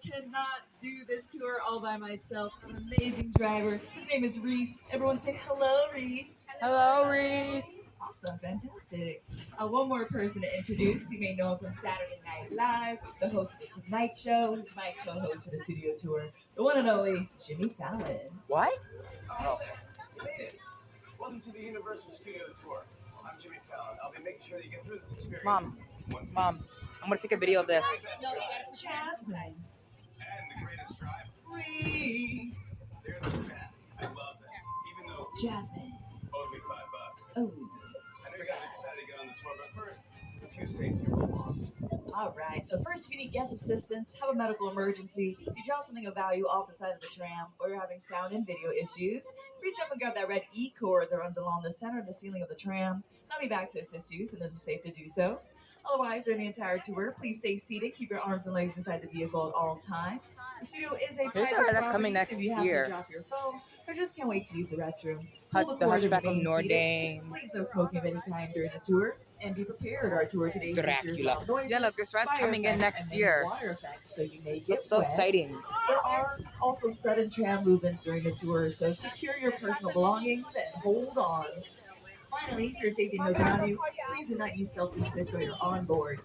cannot do this tour all by myself. I have an amazing driver. His name is Reese. Everyone say hello, Reese. Hello, Reese. Awesome, fantastic. One more person to introduce. You may know him from Saturday Night Live, the host of The Tonight Show. He's my co-host for the studio tour, the one and only Jimmy Fallon. What? Oh. You made it. Welcome to the Universal Studio Tour. I'm Jimmy Fallon. I'll be making sure that you get through this experience. Mom, I'm gonna take a video of this. Jasmine. And the greatest driver. Reese. They're the best. I love them. Even though Jasmine. owed me $5. Oh. I know you guys are excited to get on the tour, but first, a few safety rules. All right. So first, if you need guest assistance, have a medical emergency, you drop something of value off the side of the tram, or you're having sound and video issues, reach up and grab that red E-cord that runs along the center of the ceiling of the tram. I'll be back to assist you, so it is safe to do so. Otherwise, during the entire tour, please stay seated. Keep your arms and legs inside the vehicle at all times. The studio is a private that's property, coming so next if you have year. to drop your phone or just can't wait to use the restroom. The pull cord and Hunchback of remain Notre seated. Dame. Please no smoking of any kind during the tour, and be prepared. Our tour today features Dracula. loud noises, Yeah, look, this ride's fire coming in effects, next and then year. water effects, so you may get Looks so wet. exciting. There are also sudden tram movements during the tour, so secure your personal belongings and hold on. Finally, for your safety and those around you, please do not use selfie sticks when you're on board.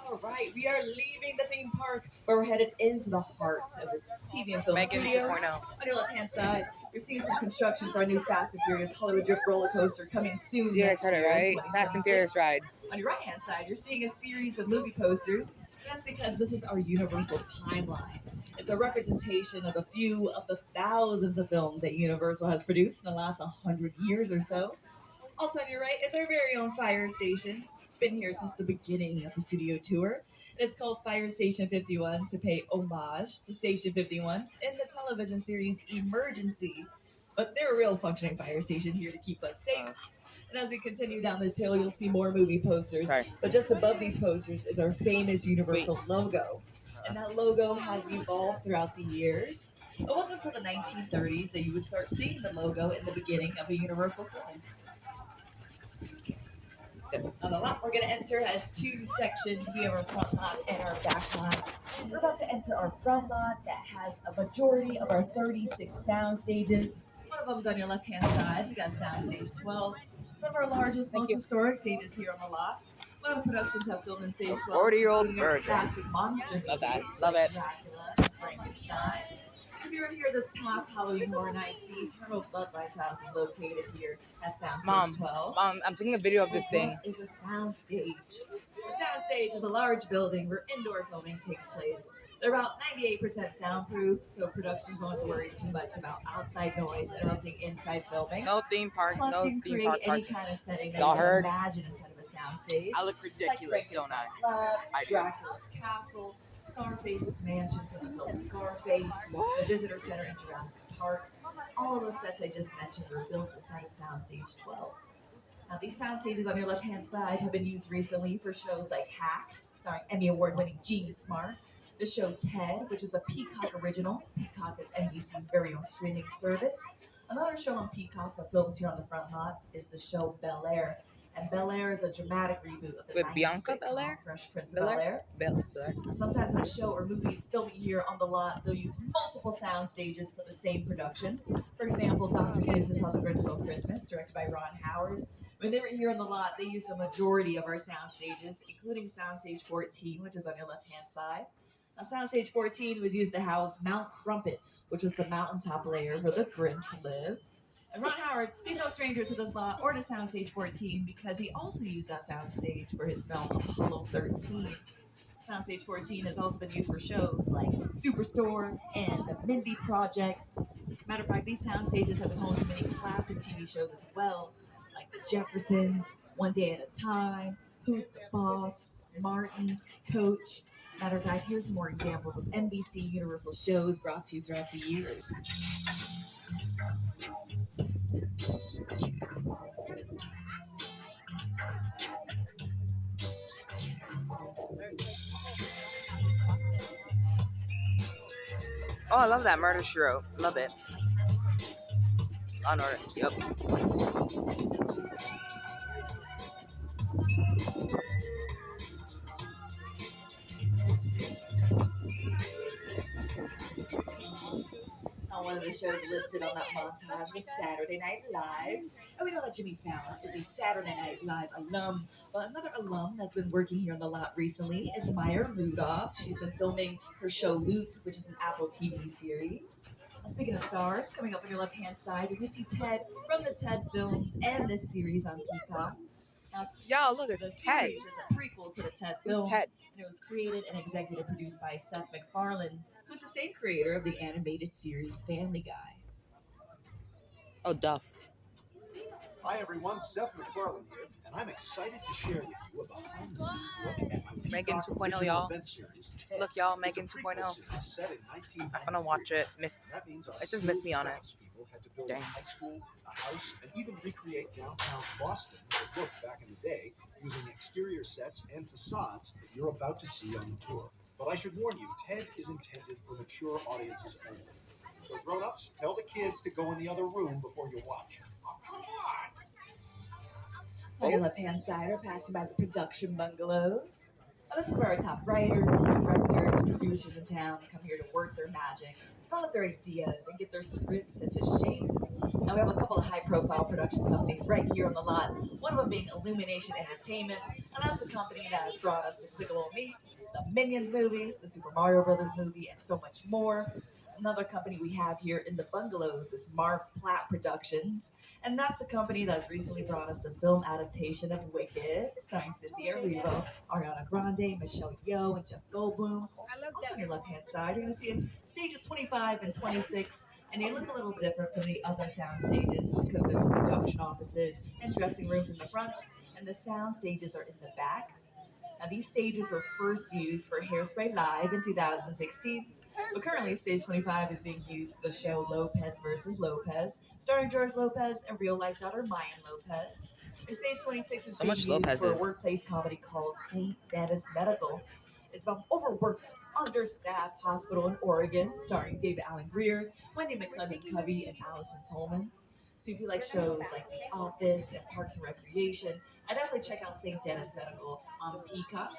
All right, we are leaving the theme park, but we're headed into the heart of the TV and film Megan studio. 2.0. On your left-hand side, you're seeing some construction for our new Fast and Furious Hollywood Drift roller coaster coming soon. Yeah, next excited, year in right? Fast and 2026. Furious ride. On your right-hand side, you're seeing a series of movie posters. That's because this is our Universal timeline. It's a representation of a few of the thousands of films that Universal has produced in the last 100 years or so. Also on your right is our very own fire station. It's been here since the beginning of the studio tour. It's called Fire Station 51 to pay homage to Station 51 in the television series Emergency. But they're a real functioning fire station here to keep us safe. And as we continue down this hill, you'll see more movie posters. Okay. But just above these posters is our famous Universal logo. And that logo has evolved throughout the years. It wasn't until the 1930s that you would start seeing the logo in the beginning of a Universal film. Now the lot we're going to enter has two sections. We have our front lot and our back lot. We're about to enter our front lot that has a majority of our 36 sound stages. One of them's on your left-hand side. We got sound stage 12. It's one of our largest, most historic stages here on the lot. A lot of productions have filmed in stage 12. 40-year-old including our virgin. classic monster Love that. movies Love like it. Dracula and Frankenstein. If you were here this past Halloween Horror Nights, the Eternal Bloodlines House is located here at sound stage 12. Mom, I'm taking a video of this thing. Is a sound stage. A sound stage is a large building where indoor filming takes place. They're about 98% soundproof, so productions don't have to worry too much about outside noise interrupting inside filming. No theme park, Plus, no you can theme create park any parking. kind of setting that Y'all you can heard? imagine inside of a sound stage. I look ridiculous, don't I? Frankenstein's Lab, I do. Dracula's Castle, Scarface's mansion from the film Scarface, the Visitor Center in Jurassic Park. All of those sets I just mentioned were built inside of Soundstage 12. Now, these sound stages on your left-hand side have been used recently for shows like Hacks, starring Emmy Award-winning Gene Smart, the show Ted, which is a Peacock original. Peacock is NBC's very own streaming service. Another show on Peacock that films here on the front lot is the show Bel Air. And Bel Air is a dramatic reboot of the With 90s Bianca sitcom Belair? Fresh Prince Bel Bel Air? Air. Sometimes when a show or movie is filming here on the lot, they'll use multiple sound stages for the same production. For example, Dr. Seuss's How the Grinch Stole Christmas, directed by Ron Howard. When they were here on the lot, they used a majority of our sound stages, including Soundstage 14, which is on your left-hand side. Now, Soundstage 14 was used to house Mount Crumpet, which was the mountaintop layer where the Grinch lived. And Ron Howard, he's no stranger to this lot or to Soundstage 14 because he also used that soundstage for his film Apollo 13. Soundstage 14 has also been used for shows like Superstore and The Mindy Project. Matter of fact, these sound stages have been home to many classic TV shows as well, like The Jeffersons, One Day at a Time, Who's the Boss, Martin, Coach. Matter of fact, here's some more examples of NBC Universal shows brought to you throughout the years. Oh, I love that Murder She Wrote. Love it. On order. Yep. shows listed on that montage was Saturday Night Live. And we know that Jimmy Fallon is a Saturday Night Live alum, but another alum that's been working here on the lot recently is Maya Rudolph. She's been filming her show Loot, which is an Apple TV series. Speaking of stars, coming up on your left-hand side, you're going to see Ted from the Ted films and this series on Peacock. Now, Y'all, look, the it's Ted. series is a prequel to the Ted Who's films, Ted? and it was created and executive produced by Seth MacFarlane, who's the same creator of the animated series Family Guy. Oh, Duff. Hi everyone, Seth MacFarlane here, and I'm excited to share with you a behind-the-scenes look at my Megan Peacock 2.0, original y'all. event series, TED. Look, y'all, It's a Megan prequel 2.0. series set in 1993. I'm gonna watch it. That means our It says Miss Me on it. craftspeople had to build Dang. a high school, a house, and even recreate downtown Boston that looked back in the day using exterior sets and facades that you're about to see on the tour. But I should warn you, TED is intended for mature audiences only. So grown-ups, tell the kids to go in the other room before you watch. Oh, come on! On your left-hand side are passing by the production bungalows. Now, this is where our top writers, directors, producers in town come here to work their magic, develop their ideas, and get their scripts into shape. Now, we have a couple of high-profile production companies right here on the lot, one of them being Illumination Entertainment, and that's the company that has brought us Despicable Me, the Minions movies, the Super Mario Brothers movie, and so much more. Another company we have here in the bungalows is Mark Platt Productions, and that's the company that's recently brought us the film adaptation of Wicked, starring Cynthia Erivo, Ariana Grande, Michelle Yeoh, and Jeff Goldblum. Also on your left-hand side, you're going to see stages 25 and 26, and they look a little different from the other sound stages because there's production offices and dressing rooms in the front, and the sound stages are in the back. Now, these stages were first used for Hairspray Live in 2016. But currently, Stage 25 is being used for the show Lopez vs. Lopez, starring George Lopez and real-life daughter Mayan Lopez. And Stage 26 is So being much used for a Lopez's. workplace comedy called St. Dennis Medical. It's about overworked, understaffed hospital in Oregon, starring David Allen Greer, Wendy McLendon-Covey, and Allison Tolman. So if you like shows like The Office and Parks and Recreation, I definitely check out St. Dennis Medical on Peacock.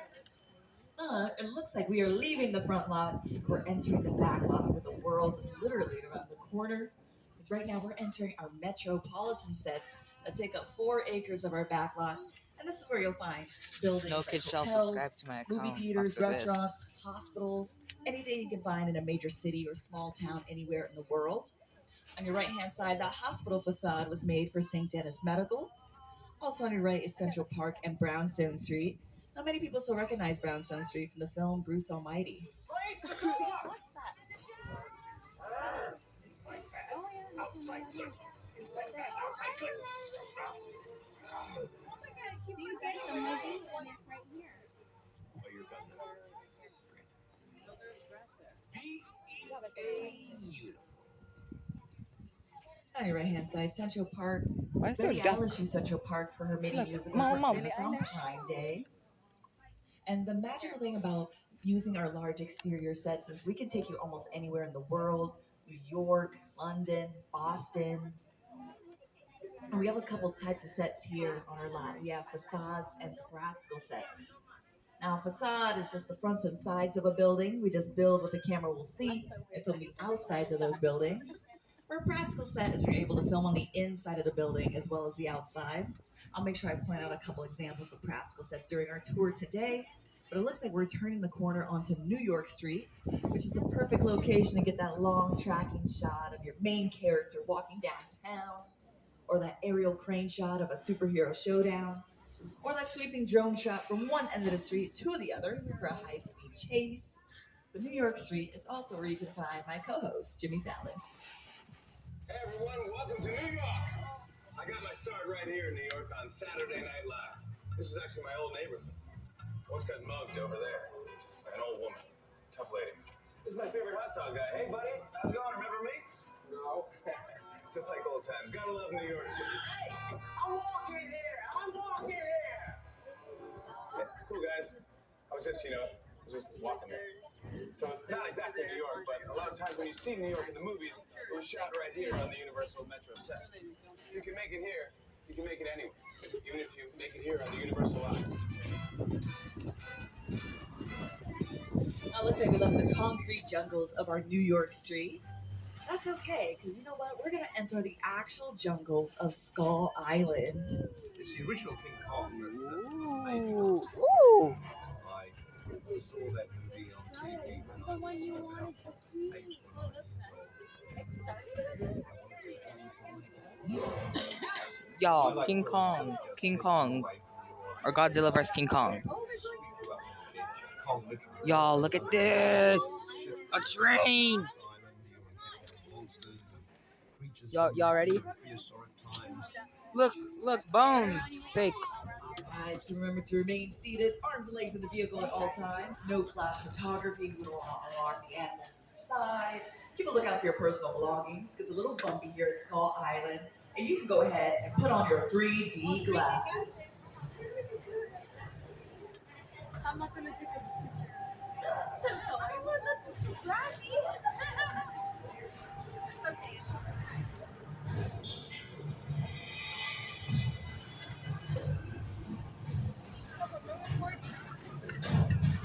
It looks like we are leaving the front lot. We're entering the back lot where the world is literally around the corner. Because right now we're entering our metropolitan sets that take up 4 acres of our back lot. And this is where you'll find buildings No like kid shall hotels, subscribe to my account. movie theaters, after this. restaurants, hospitals, anything you can find in a major city or small town anywhere in the world. On your right-hand side, that hospital facade was made for St. Dennis Medical. Also on your right is Central Park and Brownstone Street. Not many people still recognize Brownstone Street from the film Bruce Almighty. Raise the cook up! Inside bad, outside good. Inside bad, outside good. See you guys the movie and it's right here. Oh, you're done. Beautiful. On your right-hand side, Central Park. Why is there Billie a duck? Eilish used Central Park for her mini Look, musical Mama. performance on Prime Day. And the magical thing about using our large exterior sets is we can take you almost anywhere in the world. New York, London, Boston. And we have a couple types of sets here on our lot. We have facades and practical sets. Now, facade is just the fronts and sides of a building. We just build what the camera will see and film the outsides of those buildings. Where a practical set is where you're able to film on the inside of the building as well as the outside. I'll make sure I point out a couple examples of practical sets during our tour today. But it looks like we're turning the corner onto New York Street, which is the perfect location to get that long tracking shot of your main character walking downtown, or that aerial crane shot of a superhero showdown, or that sweeping drone shot from one end of the street to the other for a high-speed chase. But New York Street is also where you can find my co-host, Jimmy Fallon. Hey everyone, welcome to New York. I got my start right here in New York on Saturday Night Live. This was actually my old neighborhood. Once got mugged over there by an old woman, tough lady. This is my favorite hot dog guy. Hey buddy, how's it going? Remember me? No. Just like old times. Gotta love New York City. Hey, I'm walking here. Yeah, it's cool guys. I was just walking there. So it's not exactly New York, but a lot of times when you see New York in the movies, it was shot right here on the Universal Metro sets. If you can make it here, you can make it anywhere. Even if you make it here on the Universal line. Now it looks like we left the concrete jungles of our New York street. That's okay, because you know what? We're gonna enter the actual jungles of Skull Island. It's the original King Kong. Ooh, ooh. I saw that movie on TV when The I one was you wanted to see. 8 or Oh, 9 looks Y'all, King Kong, or Godzilla vs King Kong. Y'all, look at this, a train. Y'all ready? Look, Bones, fake. Alright, so remember to remain seated, arms and legs in the vehicle at all times. No flash photography, we don't want to alarm the animals inside. Keep a lookout for your personal belongings. It gets a little bumpy here at Skull Island. And you can go ahead and put on your 3D glasses. I'm not gonna take a